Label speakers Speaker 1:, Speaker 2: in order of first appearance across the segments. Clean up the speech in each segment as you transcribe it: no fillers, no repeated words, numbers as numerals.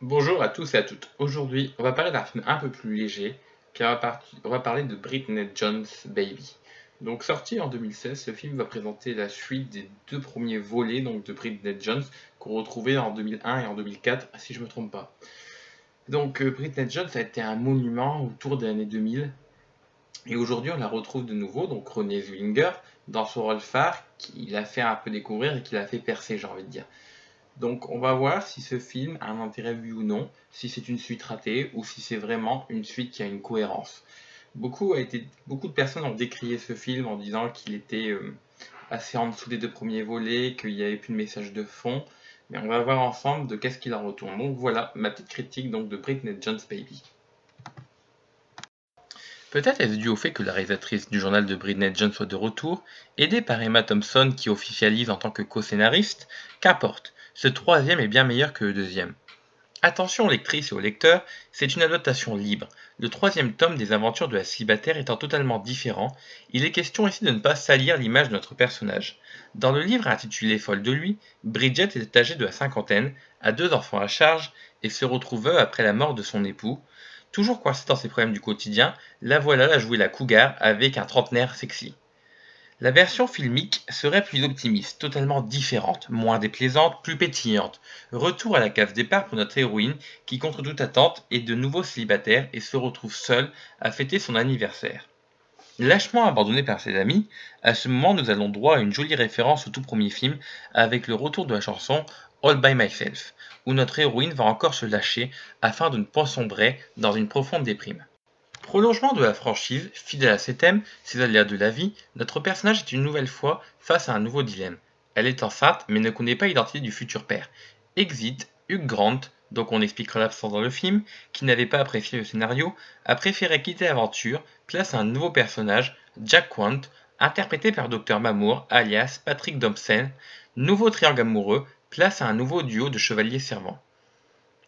Speaker 1: Bonjour à tous et à toutes. Aujourd'hui, on va parler d'un film un peu plus léger, car on va parler de Britney Jones Baby. Donc sorti en 2016, ce film va présenter la suite des deux premiers volets donc, de Britney Jones qu'on retrouvait en 2001 et en 2004, si je ne me trompe pas. Donc Britney Jones a été un monument autour des années 2000, et aujourd'hui on la retrouve de nouveau, donc Renée Zellweger, dans son rôle phare, qu'il a fait un peu découvrir et qu'il a fait percer, j'ai envie de dire. Donc on va voir si ce film a un intérêt oui ou non, si c'est une suite ratée ou si c'est vraiment une suite qui a une cohérence. Beaucoup de personnes ont décrié ce film en disant qu'il était assez en dessous des deux premiers volets, qu'il n'y avait plus de message de fond, mais on va voir ensemble de qu'est-ce qu'il en retourne. Donc voilà ma petite critique donc de Britney Jones Baby. Peut-être est-ce dû au fait que la réalisatrice du journal de Britney Jones soit de retour, aidée par Emma Thompson qui officialise en tant que co-scénariste. Qu'importe, ce troisième est bien meilleur que le deuxième. Attention aux lectrices et aux lecteurs, c'est une adaptation libre. Le troisième tome des aventures de la célibataire étant totalement différent, il est question ici de ne pas salir l'image de notre personnage. Dans le livre intitulé Folle de lui, Bridget est âgée de la cinquantaine, a deux enfants à charge et se retrouve veuve après la mort de son époux. Toujours coincée dans ses problèmes du quotidien, la voilà à jouer la cougar avec un trentenaire sexy. La version filmique serait plus optimiste, totalement différente, moins déplaisante, plus pétillante. Retour à la case départ pour notre héroïne qui, contre toute attente, est de nouveau célibataire et se retrouve seule à fêter son anniversaire. Lâchement abandonnée par ses amis, à ce moment nous allons droit à une jolie référence au tout premier film avec le retour de la chanson All by Myself, où notre héroïne va encore se lâcher afin de ne pas sombrer dans une profonde déprime. Prolongement de la franchise, fidèle à ses thèmes, ses aléas de la vie, notre personnage est une nouvelle fois face à un nouveau dilemme. Elle est enceinte mais ne connaît pas l'identité du futur père. Exit, Hugh Grant, donc on expliquera l'absence dans le film, qui n'avait pas apprécié le scénario, a préféré quitter l'aventure, place un nouveau personnage, Jack Quant, interprété par Dr Mamour, alias Patrick Dobson. Nouveau triangle amoureux, place à un nouveau duo de chevaliers servants.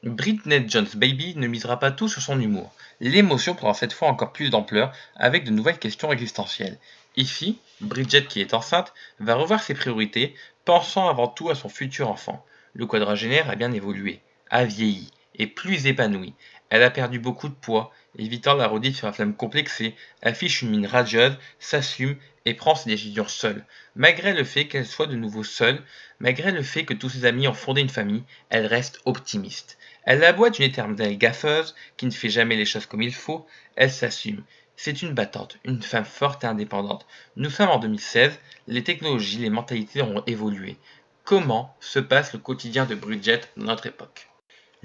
Speaker 1: Britney Jones Baby ne misera pas tout sur son humour. L'émotion prendra cette fois encore plus d'ampleur avec de nouvelles questions existentielles. Ici, Bridget, qui est enceinte, va revoir ses priorités, pensant avant tout à son futur enfant. Le quadragénaire a bien évolué, a vieilli, est plus épanoui. Elle a perdu beaucoup de poids, évitant la redite sur la flamme complexée, affiche une mine radieuse, s'assume et prend ses décisions seule. Malgré le fait qu'elle soit de nouveau seule, malgré le fait que tous ses amis ont fondé une famille, elle reste optimiste. Elle aboie d'une éternelle gaffeuse qui ne fait jamais les choses comme il faut, elle s'assume. C'est une battante, une femme forte et indépendante. Nous sommes en 2016, les technologies, les mentalités ont évolué. Comment se passe le quotidien de Bridget dans notre époque?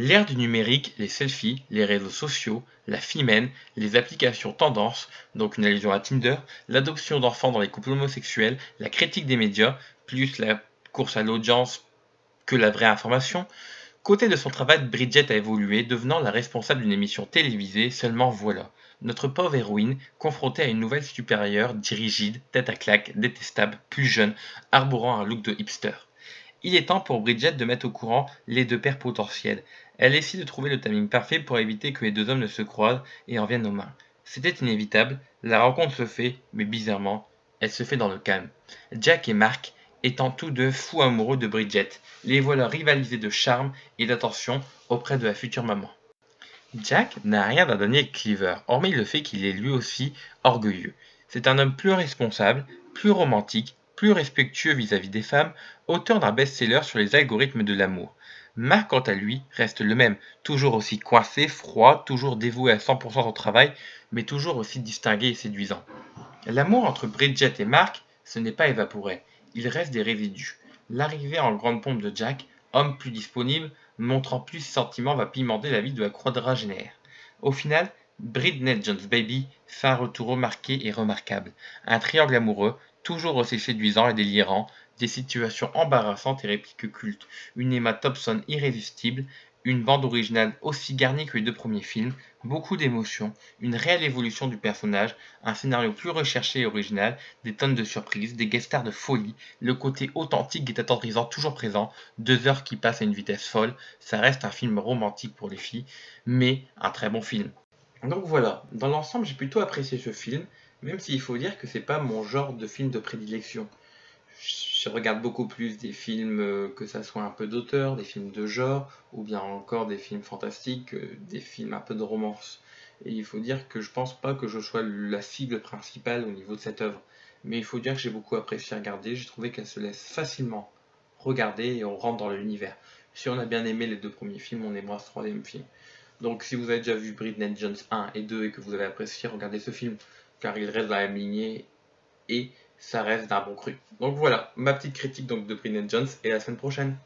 Speaker 1: L'ère du numérique, les selfies, les réseaux sociaux, la femelle, les applications tendances, donc une allusion à Tinder, l'adoption d'enfants dans les couples homosexuels, la critique des médias, plus la course à l'audience que la vraie information. Côté de son travail, Bridget a évolué, devenant la responsable d'une émission télévisée, seulement voilà. Notre pauvre héroïne, confrontée à une nouvelle supérieure, rigide, tête à claque, détestable, plus jeune, arborant un look de hipster. Il est temps pour Bridget de mettre au courant les deux pères potentiels. Elle essaie de trouver le timing parfait pour éviter que les deux hommes ne se croisent et en viennent aux mains. C'était inévitable, la rencontre se fait, mais bizarrement, elle se fait dans le calme. Jack et Mark étant tous deux fous amoureux de Bridget, les voilà rivaliser de charme et d'attention auprès de la future maman. Jack n'a rien à donner avec Cleaver, hormis le fait qu'il est lui aussi orgueilleux. C'est un homme plus responsable, plus romantique, plus respectueux vis-à-vis des femmes, auteur d'un best-seller sur les algorithmes de l'amour. Mark, quant à lui, reste le même, toujours aussi coincé, froid, toujours dévoué à 100% au travail, mais toujours aussi distingué et séduisant. L'amour entre Bridget et Mark, ce n'est pas évaporé, il reste des résidus. L'arrivée en grande pompe de Jack, homme plus disponible, montrant plus ses sentiments, va pimenter la vie de la quadragénaire. Au final, Britney Jones Baby fait un retour remarqué et remarquable. Un triangle amoureux, toujours aussi séduisant et délirant, des situations embarrassantes et répliques cultes, une Emma Thompson irrésistible, une bande originale aussi garnie que les deux premiers films, beaucoup d'émotions, une réelle évolution du personnage, un scénario plus recherché et original, des tonnes de surprises, des guest stars de folie, le côté authentique et attendrissant toujours présent, 2 heures qui passent à une vitesse folle, ça reste un film romantique pour les filles, mais un très bon film. Donc voilà, dans l'ensemble j'ai plutôt apprécié ce film, même s'il faut dire que c'est pas mon genre de film de prédilection. je regarde beaucoup plus des films, que ça soit un peu d'auteur, des films de genre, ou bien encore des films fantastiques, des films un peu de romance. Et il faut dire que je pense pas que je sois la cible principale au niveau de cette œuvre. Mais il faut dire que j'ai beaucoup apprécié regarder, j'ai trouvé qu'elle se laisse facilement regarder et on rentre dans l'univers. Si on a bien aimé les deux premiers films, on aimera ce troisième film. Donc si vous avez déjà vu Bridget Jones 1 et 2 et que vous avez apprécié, regardez ce film, car il reste dans la même lignée et ça reste d'un bon cru. Donc voilà, ma petite critique donc de Bridget Jones et à la semaine prochaine.